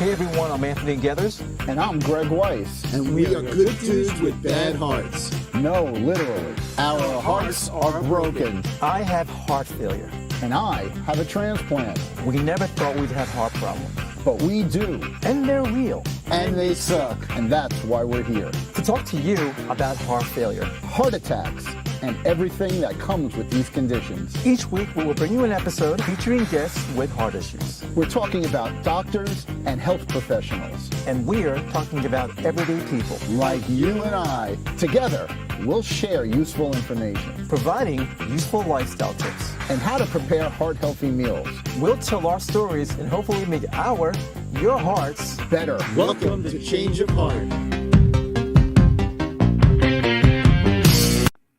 Hey everyone, I'm Anthony Gethers. And I'm Greg Weiss. And we are good dudes with bad hearts. No, literally. Our hearts are broken. I have heart failure. And I have a transplant. We never thought we'd have heart problems. But we do. And they're real. And they suck. And that's why we're here. To talk to you about heart failure, heart attacks, and everything that comes with these conditions. Each week we will bring you an episode featuring guests with heart issues. We're talking about doctors and health professionals. And we're talking about everyday people. Like you and I. Together, we'll share useful information. Providing useful lifestyle tips. And how to prepare heart-healthy meals. We'll tell our stories and hopefully make your hearts better. Welcome to Change of Heart.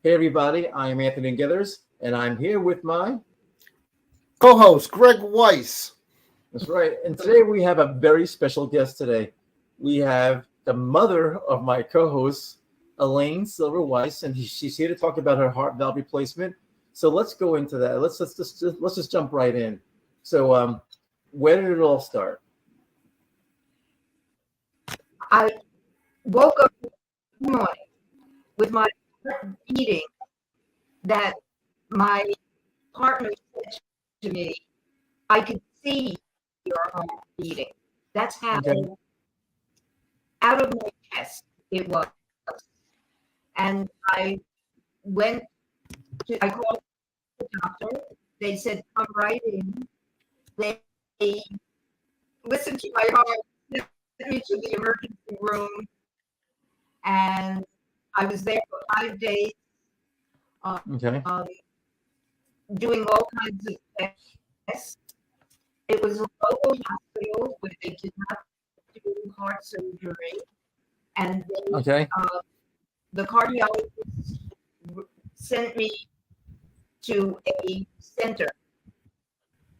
Hey everybody, I am Anthony Gethers, and I'm here with my co-host, Greg Weiss. That's right. And today we have a very special guest today. We have the mother of my co-host, Elaine Silvers Weiss, and she's here to talk about her heart valve replacement. So let's go into that. Let's just jump right in. So where did it all start? I woke up this morning with my heart beating that my partner said to me, I could see your heart beating. That's how out of my chest it was. And I called the doctor. They said, come right in. They listened to my heart, sent me to the emergency room, and I was there for 5 days, doing all kinds of tests. It was a local hospital where they did not do heart surgery, and then the cardiologist sent me to a center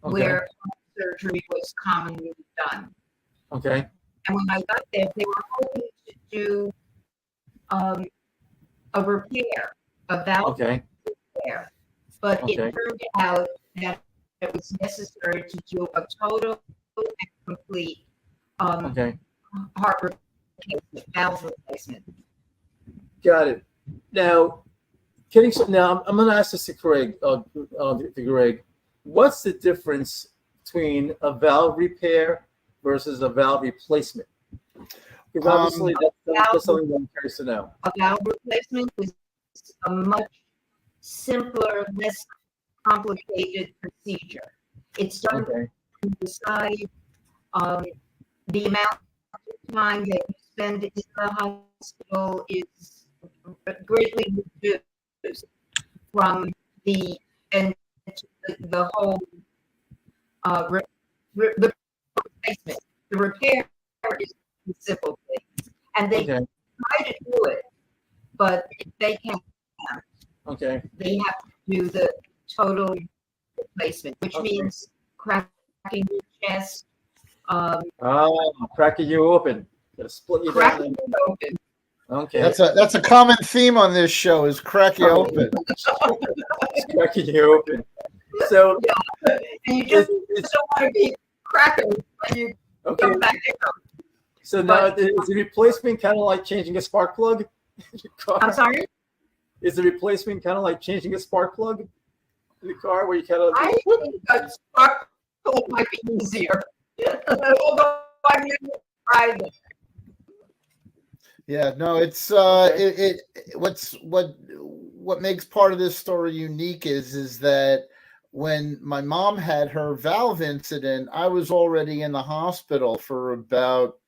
where heart surgery was commonly done. Okay. And when I got there, they were hoping to do a repair, a valve repair. But it turned out that it was necessary to do a total and complete heart replacement, valve replacement. Got it. Now, I'm going to ask this to Greg. What's the difference between a valve repair versus a valve replacement? Because obviously that's something I'm curious to know. A valve replacement is a much simpler, less complicated procedure. It's done to decide the amount of time that you spend in the hospital is greatly reduced from the whole the replacement. The repair is the simple thing, and they try to do it, but if they can't, they have to do the total replacement, which means cracking your chest. Cracking you open. Gotta split you cracking down. you open. Okay. That's a common theme on this show is crack you open. It's cracking you open. So and you just don't want to be cracking when you come back in. So now is the replacement kind of like changing a spark plug in your car? I'm sorry? Is the replacement kind of like changing a spark plug in the car where you kind of I think a spark plug might be easier. Although I've never tried it. Yeah, no, it's what makes part of this story unique is that when my mom had her valve incident, I was already in the hospital for about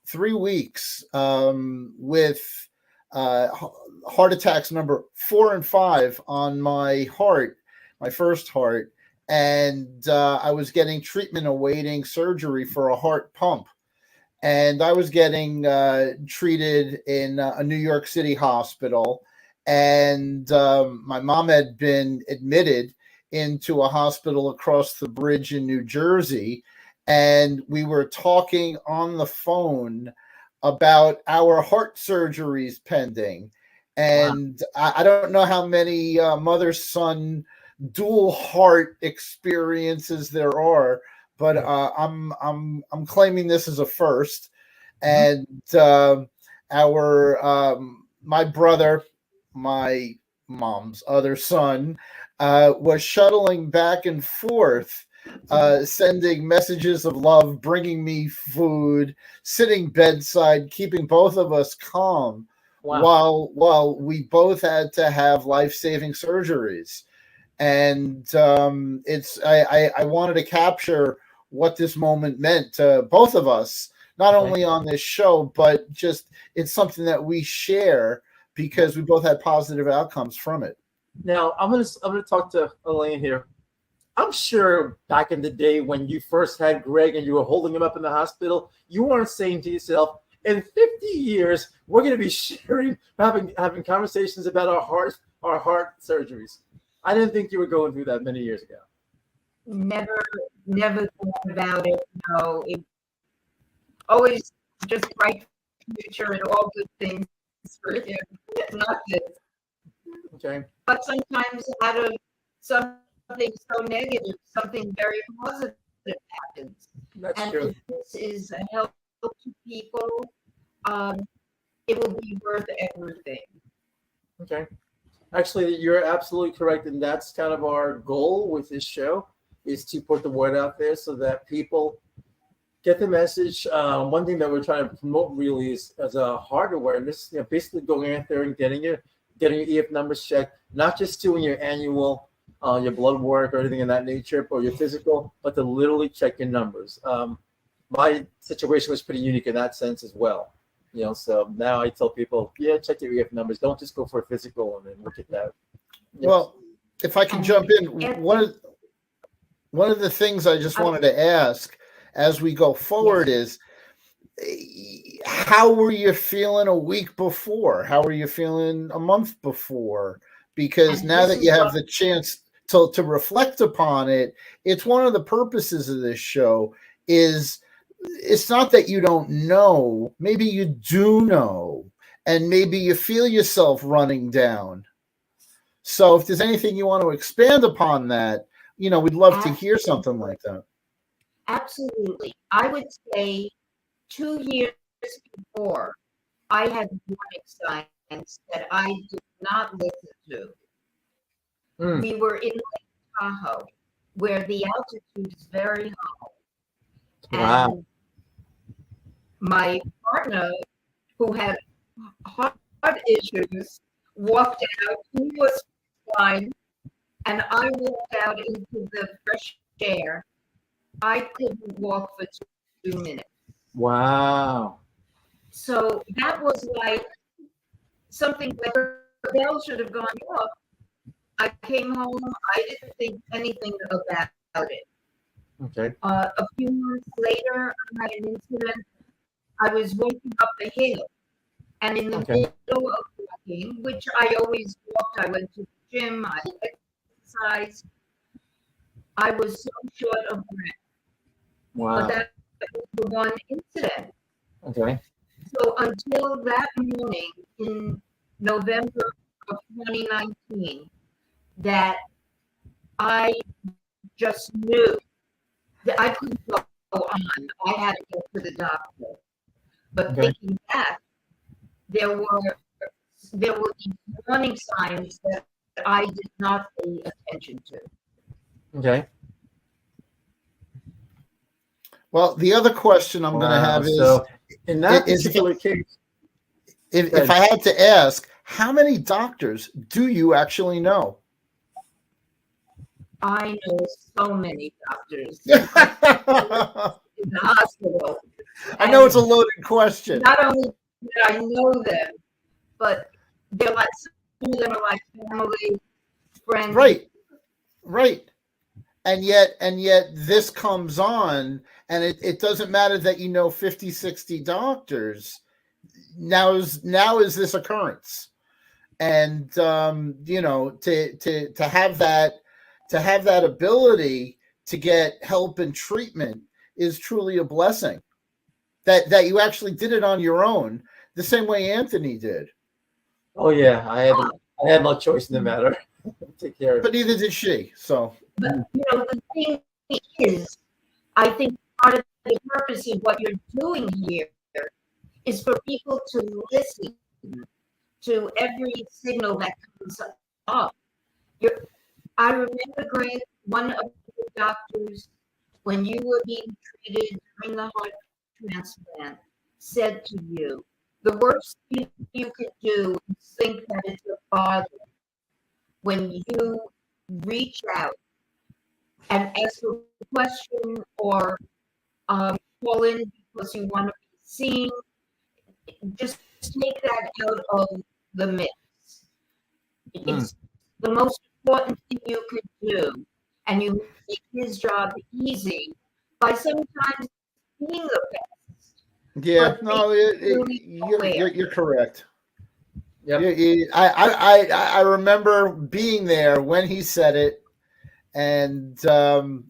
3 weeks with heart attacks number 4 and 5 on my heart, my first heart, and I was getting treatment awaiting surgery for a heart pump. And I was getting treated in a New York City hospital. And my mom had been admitted into a hospital across the bridge in New Jersey. And we were talking on the phone about our heart surgeries pending. And I don't know how many mother-son dual heart experiences there are. but I'm claiming this as a first. And my brother, my mom's other son, was shuttling back and forth, sending messages of love, bringing me food, sitting bedside, keeping both of us calm. Wow. While we both had to have life-saving surgeries. And I wanted to capture what this moment meant to both of us, not only on this show, but just it's something that we share because we both had positive outcomes from it. Now I'm gonna talk to Elaine here. I'm sure back in the day when you first had Greg and you were holding him up in the hospital, you weren't saying to yourself, in 50 years, we're going to be sharing, having conversations about our heart surgeries. I didn't think you were going through that many years ago. Never thought about it. No, it always just bright future and all good things for him. Not this. Okay. But sometimes out of something so negative, something very positive happens. That's and true. if this is a help to people, it will be worth everything. Okay. Actually, you're absolutely correct. And that's kind of our goal with this show, is to put the word out there so that people get the message. One thing that we're trying to promote really is as a heart awareness, basically going out there and getting your EF numbers checked, not just doing your annual, your blood work or anything of that nature, or your physical, but to literally check your numbers. My situation was pretty unique in that sense as well. So now I tell people, check your EF numbers. Don't just go for a physical and then look at that. Well, if I can jump in, one of the things I just wanted to ask as we go forward is, how were you feeling a week before? How were you feeling a month before? Because now that you have the chance to reflect upon it, it's one of the purposes of this show is it's not that you don't know, maybe you do know, and maybe you feel yourself running down. So if there's anything you want to expand upon that, we'd love to hear something like that. Absolutely. I would say 2 years before, I had warning signs that I did not listen to. We were in Lake Tahoe, where the altitude is very high. Wow. And my partner, who had heart issues, walked out. He was fine. And I walked out into the fresh air. I couldn't walk for 2 minutes. Wow. So that was like something like a bell should have gone off. I came home. I didn't think anything about it. Okay. A few months later, I had an incident. I was walking up the hill, and in the middle of walking, which I always walked, I went to the gym, I exercised. I was so short of breath. Wow. But that was the one incident. Okay. So until that morning in November of 2019, that I just knew that I couldn't go on. I had to go to the doctor. But thinking back, there were these warning signs that I did not pay attention to. Okay. Well, the other question I'm going to have is, in that particular case, if I had to ask, how many doctors do you actually know? I know so many doctors in the hospital. I know it's a loaded question. Not only do I know them, but they're like, some of them are like family, friends. Right. And yet this comes on, and it doesn't matter that 50, 60 doctors. Now is this occurrence, and to have that ability to get help and treatment is truly a blessing. That you actually did it on your own, the same way Anthony did. Oh yeah, I had no choice in the matter. Take care of it. But neither did she. So. But the thing is, I think part of the purpose of what you're doing here is for people to listen to every signal that comes up. I remember, Greg, one of the doctors, when you were being treated during the heart transplant, said to you, the worst thing you could do is think that it's your father when you reach out and ask a question or call in because you want to be seen. Just take that out of the mix. It's the most important thing you could do, and you make his job easy by sometimes being the best. Yeah, But no, really aware. you're correct. Yep. I remember being there when he said it, and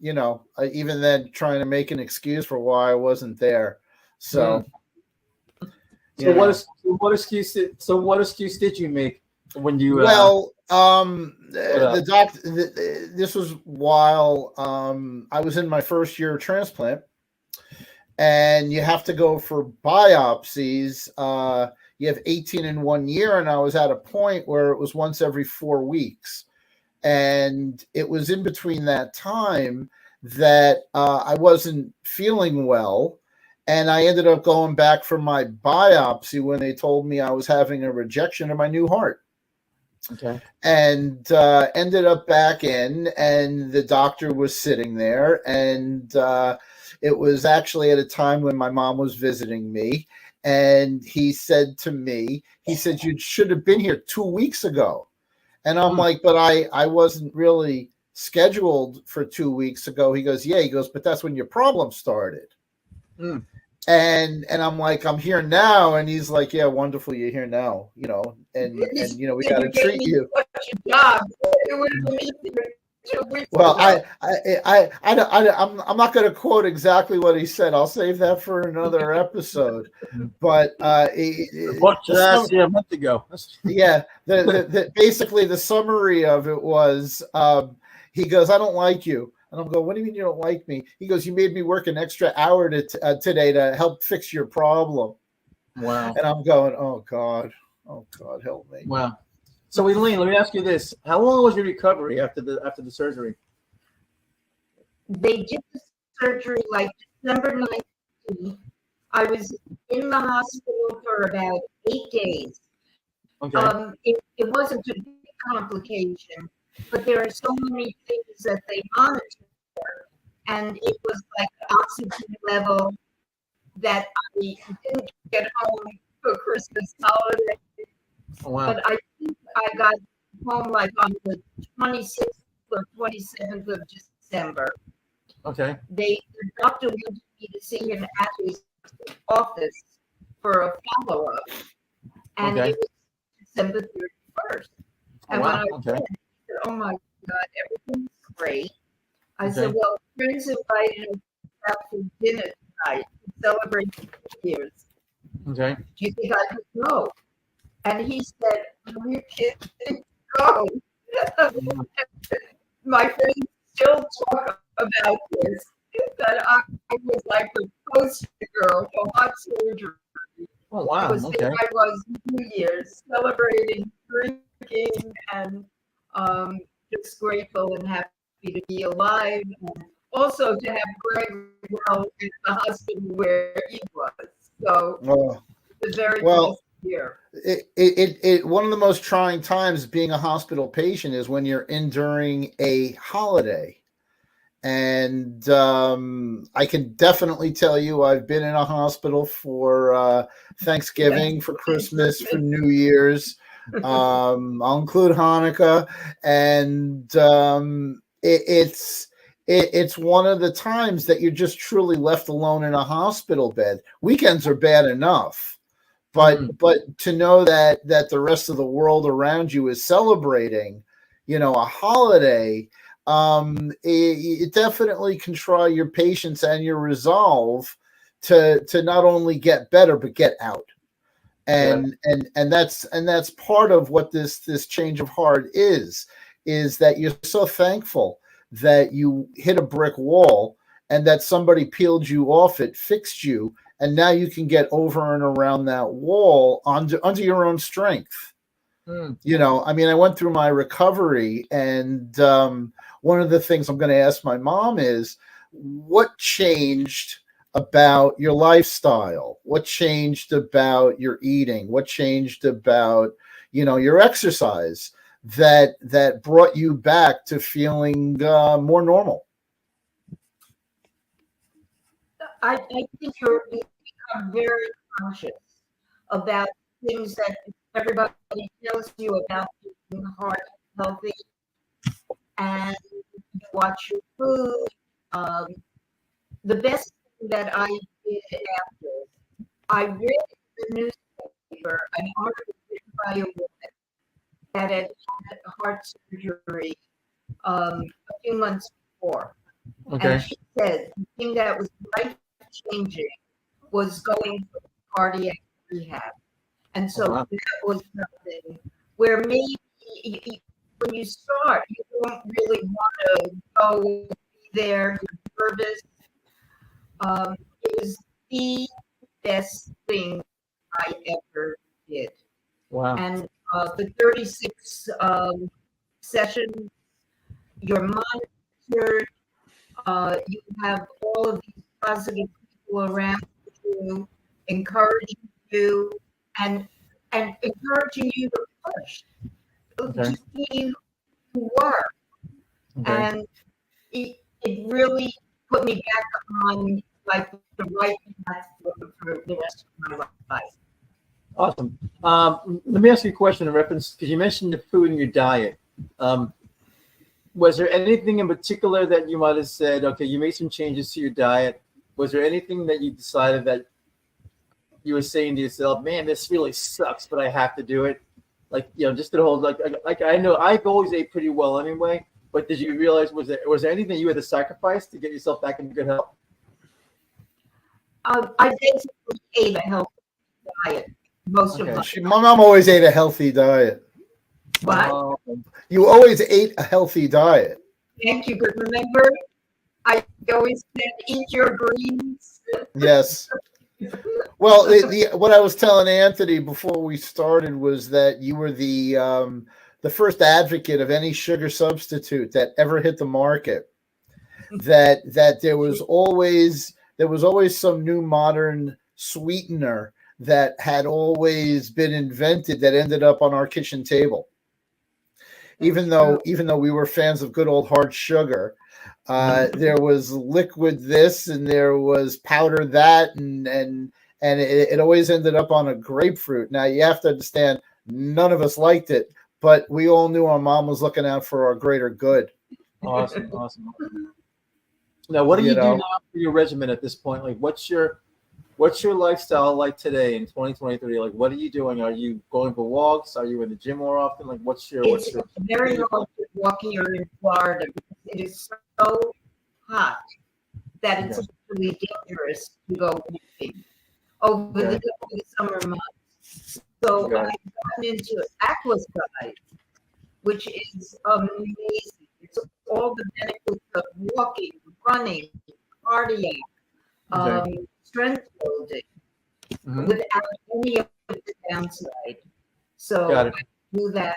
you know, even then trying to make an excuse for why I wasn't there. So, So what excuse did you make when you well, the doctor. This was while I was in my first year of transplant, and you have to go for biopsies. You have 18 in 1 year, and I was at a point where it was once every 4 weeks. And it was in between that time that I wasn't feeling well. And I ended up going back for my biopsy when they told me I was having a rejection of my new heart. Okay. And ended up back in, and the doctor was sitting there. And it was actually at a time when my mom was visiting me. And he said to me, he said, you should have been here 2 weeks ago. And I'm like, but I wasn't really scheduled for 2 weeks ago. He goes, yeah. He goes, but that's when your problem started. And I'm like, I'm here now. And he's like, yeah, wonderful. You're here now, you know, and you know, we got to treat you. Well, I'm not going to quote exactly what he said. I'll save that for another episode. But a month ago. Yeah, basically the summary of it was, he goes, I don't like you. And I'm going, what do you mean you don't like me? He goes, you made me work an extra hour today to help fix your problem. Wow. And I'm going, oh God, help me. Wow. So Elaine, let me ask you this: how long was your recovery after the surgery? They did the surgery like December 19th. I was in the hospital for about 8 days. Okay. It wasn't a big complication, but there are so many things that they monitor, and it was like oxygen level that I didn't get home for Christmas holiday. Oh, wow. But I think I got home like on the 26th or 27th of December. Okay. The doctor wanted me to see him at his office for a follow-up, and Okay. it was December 31st. And Wow. when I Okay. went, I said, oh my God, everything's great. I Okay. said, well, friends invited us out for dinner tonight to celebrate 2 years. Okay. Do you think I could go? And he said, are you kidding? Go. My friends still talk about this, that I was like the poster girl for heart surgery. Oh, wow. Because Okay. there I was 2 years celebrating, drinking, and just grateful and happy to be alive. And also to have Greg well in the hospital where he was. So it was very blessed year. It one of the most trying times being a hospital patient is when you're in during a holiday. And I can definitely tell you I've been in a hospital for Thanksgiving, for Christmas, for New Year's. I'll include Hanukkah, and it's one of the times that you're just truly left alone in a hospital bed. Weekends are bad enough, but to know that the rest of the world around you is celebrating, you know, a holiday. It definitely can try your patience and your resolve to not only get better but get out, and that's part of what this change of heart is that you're so thankful that you hit a brick wall and that somebody peeled you off it, fixed you, and now you can get over and around that wall under your own strength. You know, I mean, I went through my recovery, and one of the things I'm going to ask my mom is, what changed about your lifestyle? What changed about your eating? What changed about, you know, your exercise that brought you back to feeling more normal? I think you become very conscious about things that everybody tells you about being heart healthy, and you watch your food. The best thing that I did after, I read in the newspaper an article written by a woman that had had heart surgery a few months before. Okay. And she said the thing that was life changing was going for cardiac rehab. And so that was something where maybe when you start, you don't really want to go be there, you're nervous. It was the best thing I ever did. Wow. And the 36 sessions, you're monitored. You have all of these positive people around you, encouraging you, and encouraging you to push, just being who you are. And it really put me back on like the right path for the rest of my life. Awesome. Let me ask you a question in reference, because you mentioned the food in your diet. Was there anything in particular that you might have said, okay, you made some changes to your diet? Was there anything that you decided that you were saying to yourself, man, this really sucks, but I have to do it? Like, you know, just the whole, like I know I've always ate pretty well anyway, but did you realize, was there anything you had to sacrifice to get yourself back into good health? I basically ate a healthy diet most of my life. My mom always ate a healthy diet. What? You always ate a healthy diet. Thank you. But remember, I always said, eat your greens. Yes. Well, what I was telling Anthony before we started was that you were the first advocate of any sugar substitute that ever hit the market. That there was always some new modern sweetener that had always been invented that ended up on our kitchen table. Even though we were fans of good old hard sugar, there was liquid this and there was powder that, and it always ended up on a grapefruit. Now you have to understand, none of us liked it, but we all knew our mom was looking out for our greater good. Awesome. Now, what do you do now for your regimen at this point? Like, what's your lifestyle like today in 2023? Like, what are you doing? Are you going for walks? Are you in the gym more often? Like, what's your very hard to walk here in Florida because it is so hot that it's really dangerous to go walking over the summer months. So I've gotten into aquaside, which is amazing. It's all the benefits of walking, running, cardiac, strength building, without any of the downside. So I do that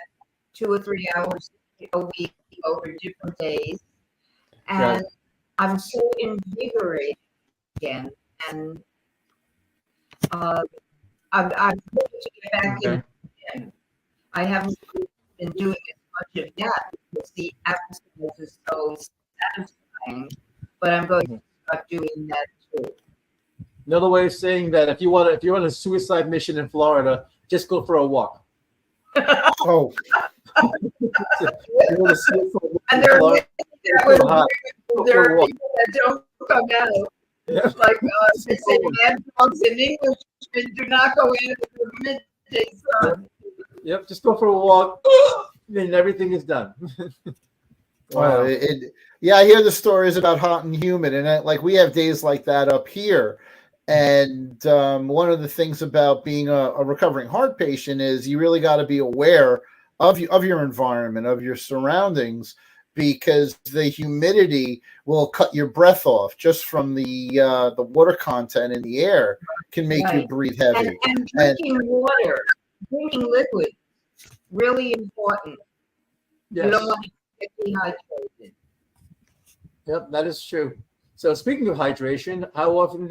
2 or 3 hours a week over different days, and I'm so invigorated again. And I'm going to get back in. I haven't been doing as much of that because the exercise is so satisfying, but I'm going to start doing that too. Another way of saying that if you're on a suicide mission in Florida, just go for a walk. Oh. And there are people that don't come out. Like they say, mad dogs in English do not go in the midday sun. Yep, just go for a walk, and everything is done. Wow. Yeah, I hear the stories about hot and humid, and like we have days like that up here. And one of the things about being a recovering heart patient is you really got to be aware of your environment, of your surroundings, because the humidity will cut your breath off just from the water content in the air can make you Right. breathe heavy. And drinking water, drinking liquid, really important. Yes. You don't want to get dehydrated. Yep, that is true. So speaking of hydration, how often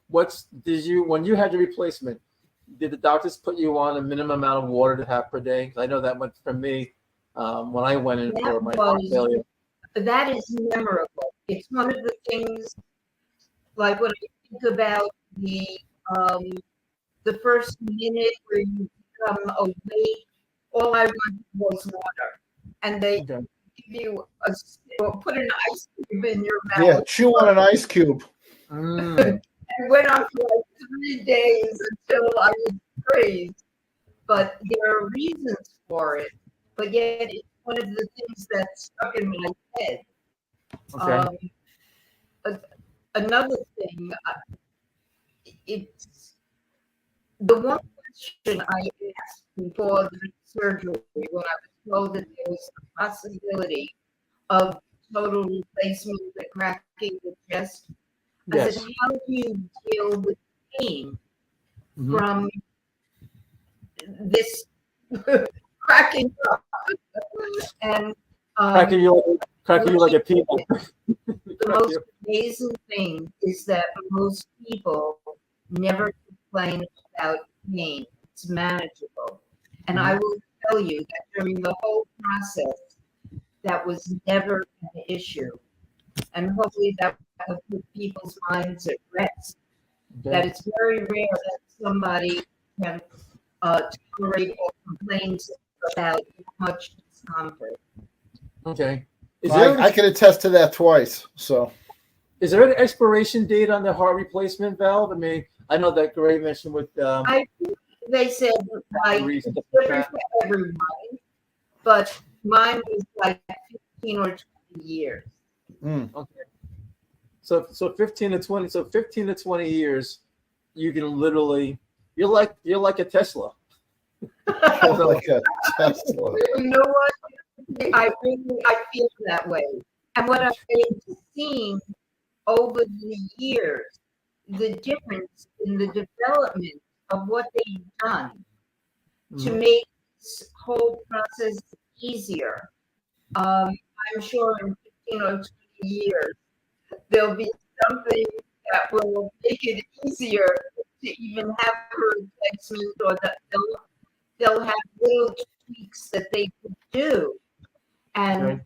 when you had your replacement, did the doctors put you on a minimum amount of water to have per day? 'Cause I know that went for me when I went in for my heart failure. That is memorable. It's one of the things, like when I think about the first minute where you become awake, all I wanted was water. And they Okay. give you or put an ice cube in your mouth. Yeah, chew on an ice cube. Mm. It went on for like 3 days until I was crazed. But there are reasons for it. But yet it's one of the things that stuck in my head. Okay. Another thing, it's the one question I asked before the surgery when I was told that there was a possibility of total replacement of the cracking the chest. I Yes. said, how do you deal with pain Mhm. from this cracking up? And Cracking you like a peanut. the most amazing thing is that most people never complain about pain. It's manageable. And I will tell you that during the whole process, that was never an issue. And hopefully that will put people's minds at rest. That it's very rare that somebody can tolerate or complains about much discomfort. Okay. I can attest to that twice. So Is there an expiration date on the heart replacement valve? I mean, I know that Gray mentioned with I think they said like it's different for everyone, but mine was like 15 or 20 years. Okay. So 15 to 20. So 15 to 20 years, you can literally you're like a Tesla. like a Tesla. You know what? I feel that way. And what I've been seeing over the years, the difference in the development of what they've done to make this whole process easier. I'm sure in 15 or 20 years, there'll be something that will make it easier to even have a replacement, or that they'll have little tweaks that they could do. And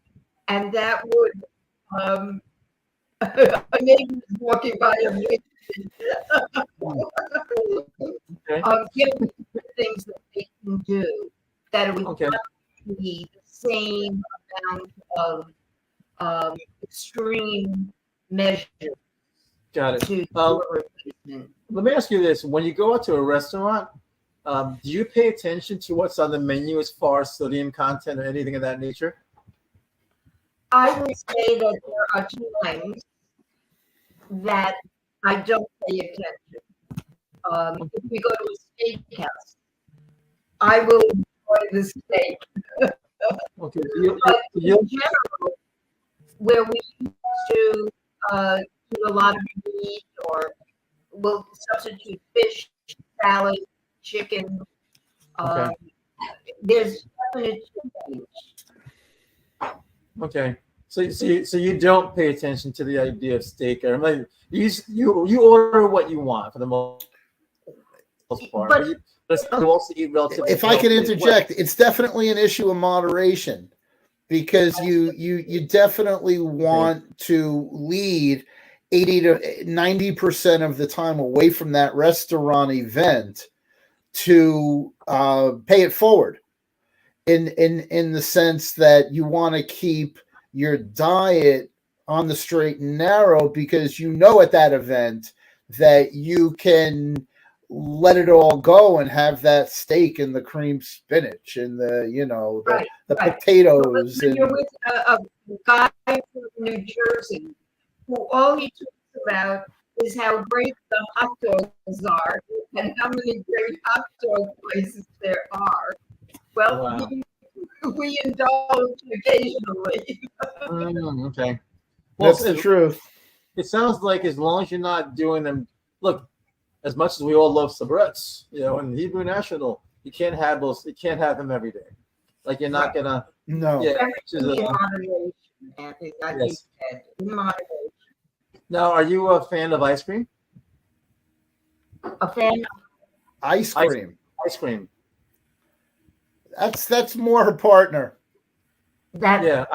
that would a neighbor is walking by a give the things that they can do, that it would not be the same amount of extreme measures. Got it. To do a replacement. Let me ask you this: when you go out to a restaurant, do you pay attention to what's on the menu as far as sodium content or anything of that nature? I would say that there are times that I don't pay attention. If we go to a steakhouse, I will enjoy the steak. Okay. But in general, where we used to do a lot of meat, or we'll substitute fish, salad, chicken, there's definite change. Okay. So you don't pay attention to the idea of steak. I mean, you order what you want for the most part. But you also eat relatively. If I could interject, it's definitely an issue of moderation, because you definitely want to lead 80 to 90% of the time away from that restaurant event to pay it forward, in the sense that you want to keep your diet on the straight and narrow, because at that event that you can let it all go and have that steak and the cream spinach and the potatoes. When you're with a guy from New Jersey who all he talks about is how great the hot dogs are and how many great hot dog places there are. Well, we indulge occasionally. Okay. Well, That's the truth. it sounds like as long as you're not doing them, look, as much as we all love cigarettes, and Hebrew National, you can't have those. You can't have them every day. Like you're not gonna. No. Yeah. In moderation, Anthony, like you Yes. said, in moderation. Now, are you a fan of ice cream? A fan Ice cream. Ice cream. That's more her partner. that Yeah.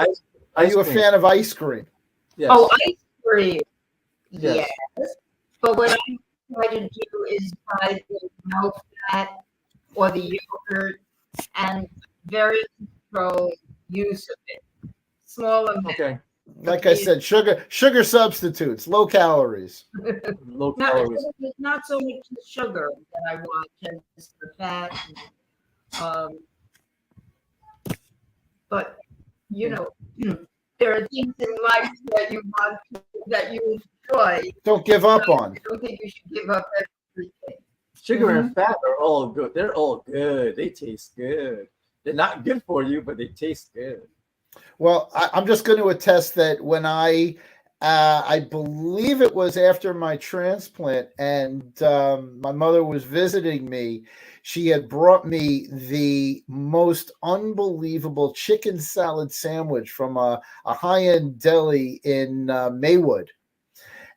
Are you a cream. fan of ice cream? Yes. Oh, ice cream. Yes. Yes. But what I try to do is buy the no fat or the yogurt and very controlled use of it. Small amount. Okay. Like I said, sugar substitutes, low calories. Low Not, calories. it's not so much the sugar that I want, just the fat. But there are things in life that you want, that you enjoy. Don't give up on. I don't think you should give up everything. Sugar and fat are all good. They're all good. They taste good. They're not good for you, but they taste good. Well, I'm just going to attest that when I believe it was after my transplant and my mother was visiting me, she had brought me the most unbelievable chicken salad sandwich from a high-end deli in Maywood.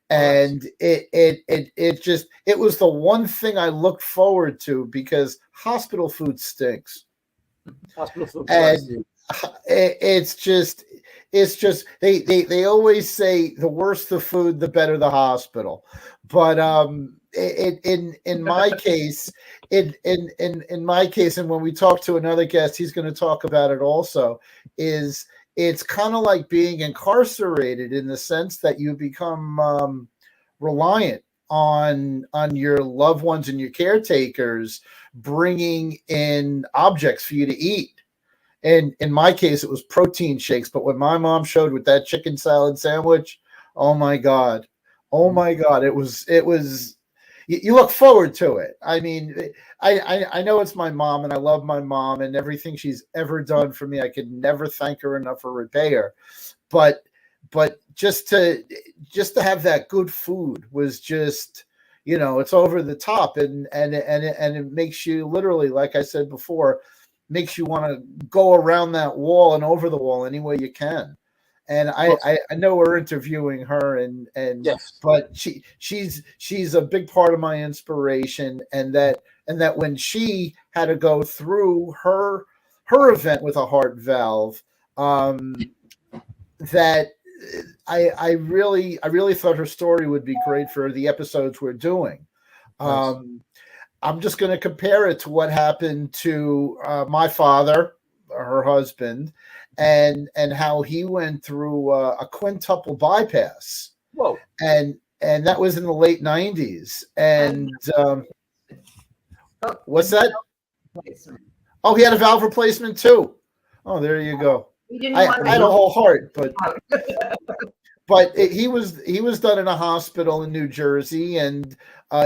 And it was the one thing I looked forward to because hospital food stinks. Hospital food. And it's just they always say the worse the food, the better the hospital. But in my case, in my case, and when we talk to another guest, he's going to talk about it also, is it's kind of like being incarcerated in the sense that you become reliant on your loved ones and your caretakers bringing in objects for you to eat. And in my case, it was protein shakes. But when my mom showed with that chicken salad sandwich, oh my God, it was. You look forward to it. I mean, I know it's my mom, and I love my mom, and everything she's ever done for me, I could never thank her enough or repay her. But just to have that good food was just, it's over the top, and it makes you literally, like I said before, makes you want to go around that wall and over the wall any way you can. And I know we're interviewing her, and yes, but she's a big part of my inspiration, and that when she had to go through her event with a heart valve, that I really thought her story would be great for the episodes we're doing. Nice. I'm just going to compare it to what happened to my father, her husband, and how he went through a quintuple bypass. Whoa! And that was in the late 90s. And what's that? Oh, he had a valve replacement too. Oh, there you go. I had a whole heart, but he was done in a hospital in New Jersey, and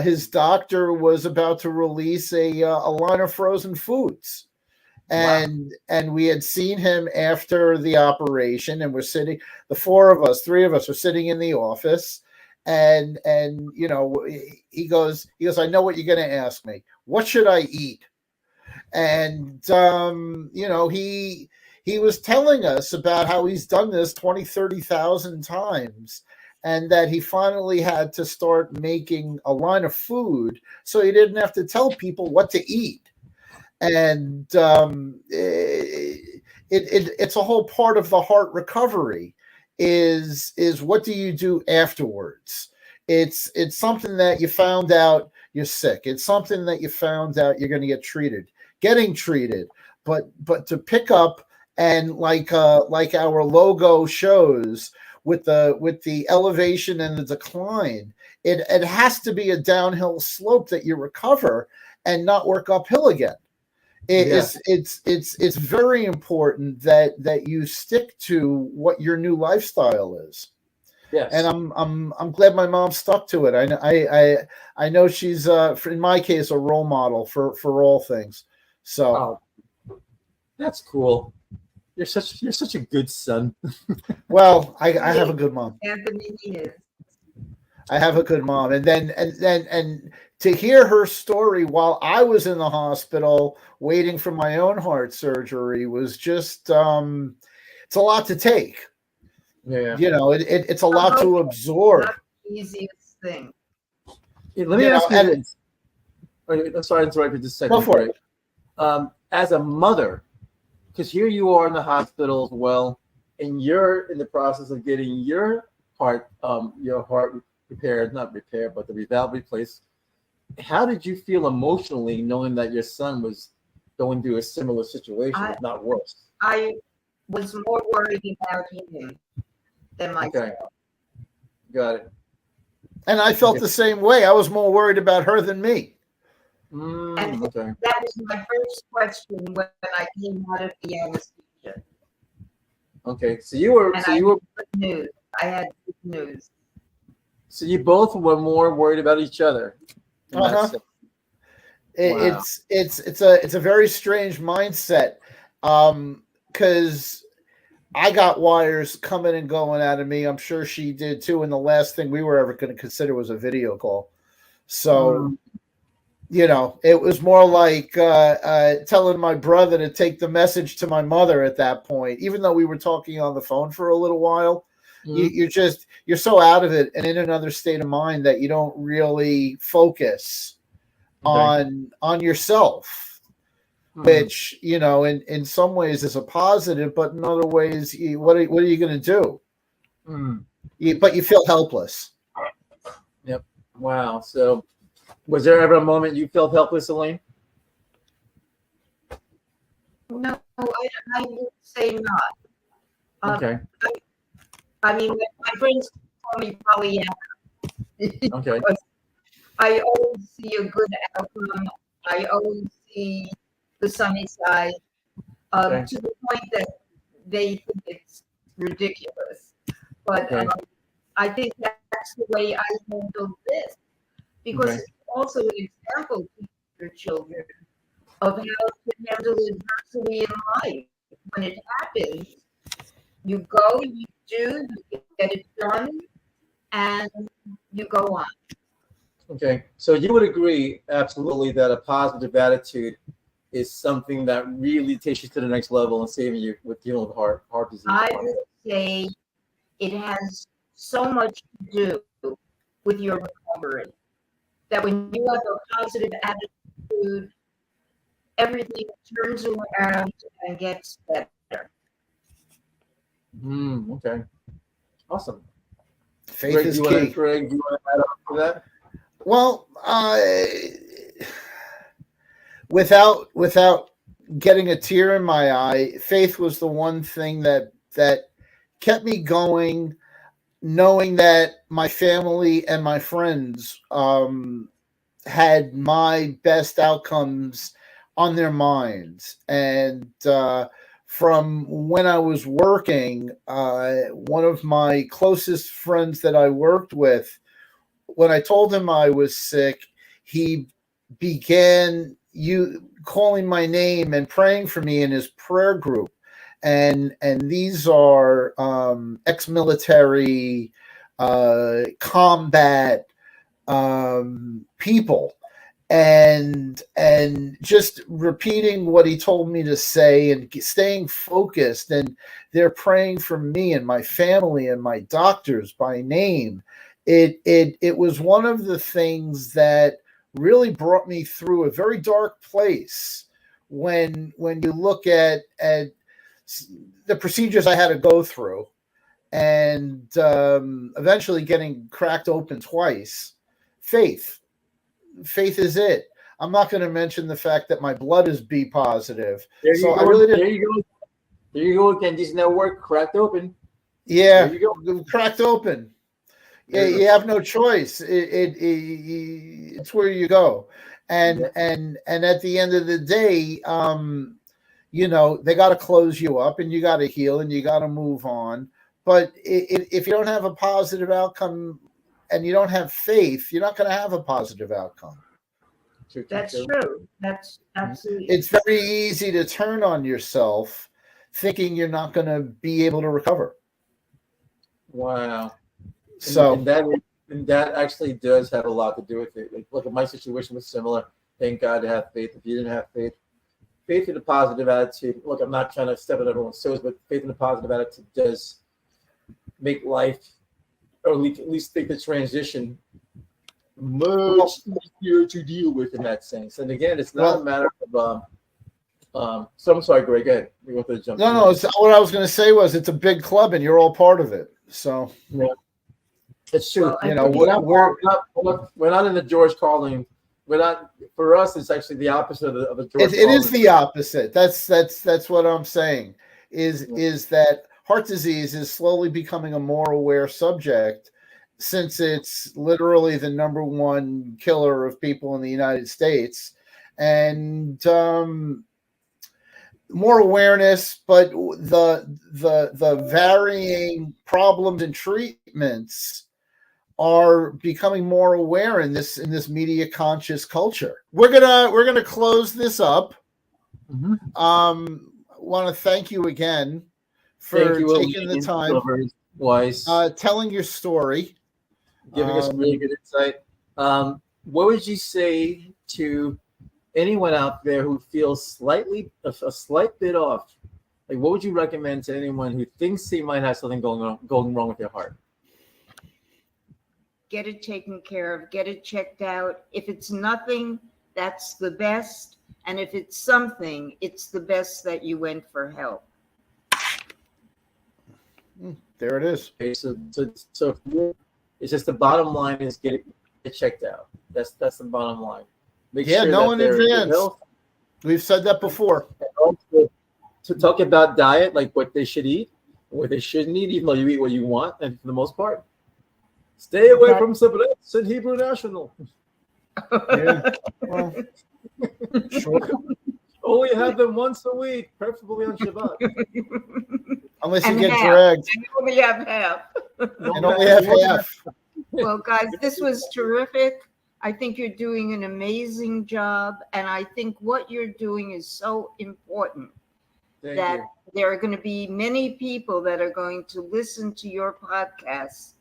his doctor was about to release a line of frozen foods. And we had seen him after the operation, and we're sitting, the three of us are sitting in the office, and he goes, I know what you're going to ask me. What should I eat? And he was telling us about how he's done this 20, 30,000 times, and that he finally had to start making a line of food so he didn't have to tell people what to eat. And it's a whole part of the heart recovery is what do you do afterwards? It's something that you found out you're sick. It's something that you found out you're going to getting treated, but to pick up and like our logo shows with the elevation and the decline, it has to be a downhill slope that you recover and not work uphill again. It's very important that you stick to what your new lifestyle is. Yes. And I'm glad my mom stuck to it. I know she's in my case a role model for all things. So that's cool. you're such a good son. Well, I have a good mom. Anthony is. I have a good mom. And then and to hear her story while I was in the hospital waiting for my own heart surgery was just it's a lot to take. Yeah. You know, it's a lot to absorb. Not the easiest thing. Hey, let me You know, ask you and- this. I'm sorry to interrupt you just a Go second. for it. As a mother, because here you are in the hospital as well, and you're in the process of getting your heart repaired, not repaired, but the valve replaced. How did you feel emotionally knowing that your son was going through a similar situation, if not worse? I was more worried about him than myself. Okay. Got it. And I felt the same way. I was more worried about her than me. Okay. That was my first question when I came out of the anesthesia. Okay. So you were And so I you were had good news. I had good news. so you both were more worried about each other. in that Uh-huh. sense. It, Wow. it's a very strange mindset because I got wires coming and going out of me. I'm sure she did too. And the last thing we were ever going to consider was a video call. So, you know, it was more like telling my brother to take the message to my mother at that point. Even though we were talking on the phone for a little while, you're so out of it and in another state of mind that you don't really focus on yourself, which, you know, in some ways is a positive, but in other ways, what are you going to do? But you feel helpless. Yep. Wow. So, was there ever a moment you felt helpless, Elaine? No, I would say not. Okay. I mean, my friends call me Pollyanna. Okay. I always see a good outcome. I always see the sunny side, Okay. to the point that they think it's ridiculous. But Okay. I think that's the way I handle this, because Okay. it's also an example to your children of how to handle adversity in life. When it happens, you go, you do, you get it done, and you go on. Okay. So you would agree absolutely that a positive attitude is something that really takes you to the next level and saving you with dealing with heart disease. I would say it has so much to do with your recovery that when you have a positive attitude, everything turns around and gets better. Okay. Awesome. Faith Greg, is do key. Greg, do you want to add on to that? Well, without getting a tear in my eye, faith was the one thing that kept me going, knowing that my family and my friends had my best outcomes on their minds. And from when I was working, one of my closest friends that I worked with, when I told him I was sick, he began calling my name and praying for me in his prayer group. And these are ex-military combat people, and just repeating what he told me to say and staying focused, and they're praying for me and my family and my doctors by name. It was one of the things that really brought me through a very dark place when you look at the procedures I had to go through, and eventually getting cracked open twice. Faith is it. I'm not going to mention the fact that my blood is B positive. There So you go. I really didn't. There you go. There you go again. This network cracked open. Yeah, There you go. cracked open. Yeah, you have no choice. It's where you go, and at the end of the day, you know, they got to close you up, and you got to heal, and you got to move on. But if you don't have a positive outcome, and you don't have faith, you're not going to have a positive outcome. That's true. That's absolutely. It's very easy to turn on yourself thinking you're not going to be able to recover. Wow. So and that actually does have a lot to do with it. Like, look, my situation was similar. Thank God to have faith. If you didn't have faith in a positive attitude. Look, I'm not trying to step on everyone's toes, but faith in a positive attitude does make life, or at least make the transition much easier to deal with in that sense. And again, it's not a matter of so I'm sorry, Greg. Go ahead. We want to jump. no. What I was going to say was it's a big club, and you're all part of it. So yeah, it's true. Well, We're not in the George Carlin. We're not. For us, it's actually the opposite of the George. it is the opposite. That's what I'm saying. Is that heart disease is slowly becoming a more aware subject, since it's literally the number one killer of people in the United States, and more awareness, but the varying problems and treatments are becoming more aware in this media conscious culture. We're gonna close this up. Mm-hmm. Want to thank you again for taking the time, Silvers Weiss, telling your story, giving us really good insight. What would you say to anyone out there who feels a slight bit off? Like, what would you recommend to anyone who thinks he might have something going wrong with their heart? get it taken care of, get it checked out. If it's nothing, that's the best. And if it's something, it's the best that you went for help. There it is. Okay, so it's just the bottom line is get it checked out. That's the bottom line. Make sure know in advance. We've said that before. Also, to talk about diet, like what they should eat, what they shouldn't eat, even though you eat what you want, and for the most part, stay away from cigarettes and Hebrew National. Yeah. Well, sure. Only have them once a week, preferably on Shabbat. Unless you And get half. dragged. And you only have half. And only have half. Well, guys, this was terrific. I think you're doing an amazing job. And I think what you're doing is so important that there are going to be many people that are going to listen to your podcast.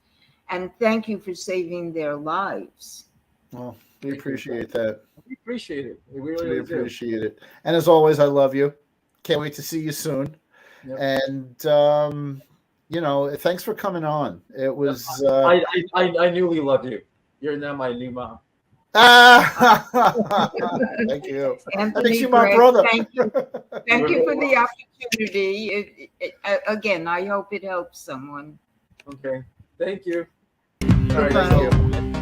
And thank you for saving their lives. Well, we appreciate that. We appreciate it. We really appreciate it. And as always, I love you. Can't wait to see you soon. Yep. And thanks for coming on. It was I newly love you. You're now my new mom. Thank you. Anthony, That makes you my Greg, brother. Thank you for the opportunity. Again, I hope it helps someone. Okay. Thank you. All right, Goodbye. thank you.